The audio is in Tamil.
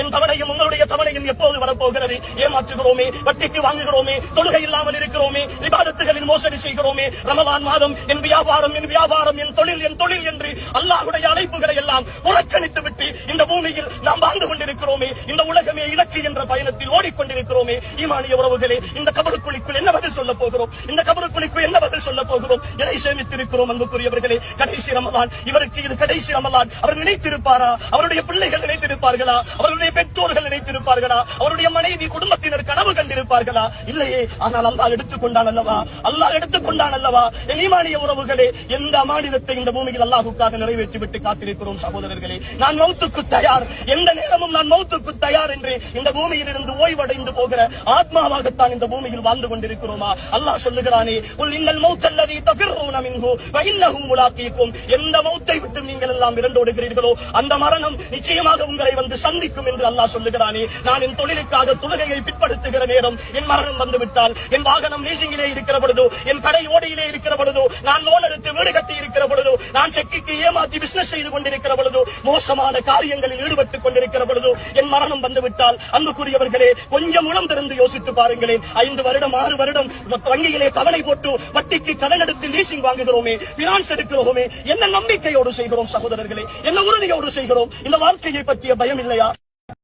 என் தவணையும் உங்களுடைய தவணையும் எப்போது வரப்போகிறது? ஏமாற்றுகிறோமே, வட்டிக்கு வாங்குகிறோமே, தொழுகை இல்லாமல் இருக்கிறோமே, இபாதத்துகளில் மோசடி செய்கிறோமே, ரமலான் மாதம் என் வியாபாரம் என் தொழில் என்று அல்லாஹ்வுடைய அழைப்புகளை எல்லாம் புறக்கணித்து விட்டு இந்த பூமியில் நாம் வாழ்ந்து கொண்டிருக்கிறோமே. இந்த உலகமே இலக்கு என்ற பயணத்தில் ஓடிக்கொண்டிருக்கிறோமே. ஈமானிய உறவுகளே, இந்த கபருக்குழிக்குள் என்ன பதில் சொல்ல போகிறோம்? இந்த கபருக்குழிக்குள் என்ன பதில் சொல்ல போகிறோம்? எதை சேமித்திருக்கிறோம்? அன்புக்குரியவர்களே, கடைசி ரமலான், இவருக்கு இது கடைசி ரமலான். அவர் நினைத்திருப்பாரா? அவருடைய பிள்ளைகள் நினைத்திருப்பார்களா? அவருடைய பெற்றோர்கள் நினைத்திருப்பார்களா? அவருடைய மனைவி குடும்பத்தினர் கனவு கண்டிருப்பார்களா? இல்லையே. ஆனால் அல்லாஹ் எடுத்துக்கொண்டான் அல்லவா? அல்லாஹ் எடுத்துக்கொண்டான் அல்லவா? ஈமானிய உறவுகளே, எந்த அமானிதத்தை இந்த பூமியில் அல்லாஹ்வுக்காக நிறைவேற்றிவிட்டு காத்திருக்கிறோம் சகோதரர்களே. நான் மௌத்துக்கு தயார், எந்த நேரமும் நான் மௌத்துக்கு தயார் என்று இந்த பூமியில் இருந்து ஓய்வடைந்து போகிற ஆத்மாவாகத்தான் இந்த பூமியில் வாழ்ந்து கொண்டிருக்கிறோமா? அல்லாஹ் சொல்லுகிறானே, இன்னல் மௌத்தல்லதி தஃபிர்ரூன மின்ஹு ஃபஇன்னஹு முலாகீக்கும். எந்த மௌத்தை விட்டு நீங்கள் எல்லாம் விரண்டோடுகிறீர்களோ அந்த மரணம் நிச்சயமாக உங்களை வந்து சந்திக்கும் என்று அல்லாஹ் சொல்லுகிறானே. நான் என் தொழிலுக்காக தொழுகையை பிற்படுத்துகிற நேரம் என் மரணம் வந்துவிட்டால், என் வாகனம் லீசிங்கிலே இருக்கிற பொழுதோ, என் கடை ஓடையிலே இருக்கிற பொழுதோ, நான் லோன் எடுத்து வீடு கட்டி இருக்கிற பொழுதோ, நான் செக்குக்கு ஏமாற்றி பிசினஸ் செய்து கொண்டிருக்கிற பொழுதோ, மோசமான காரியங்களில் ஈடுபட்டுக் கொண்டிருக்கிற பொழுதோ என் மரணம் வந்துவிட்டால், அன்புக்குரியவர்களே, கொஞ்சம் உளம் திறந்து யோசித்து பாருங்களேன். 5 வருடம் 6 வருடம் வங்கியிலே தவணை போட்டு வட்டிக்கு கடன் எடுத்து லீசிங் வாங்குகிறோமே, பினான்ஸ் எடுக்கிறோமே, என்ன நம்பிக்கையோடு செய்கிறோம் சகோதரர்களே? என்ன உறுதியோடு செய்கிறோம்? இந்த வாழ்க்கையை பற்றிய பயம் இல்லையா?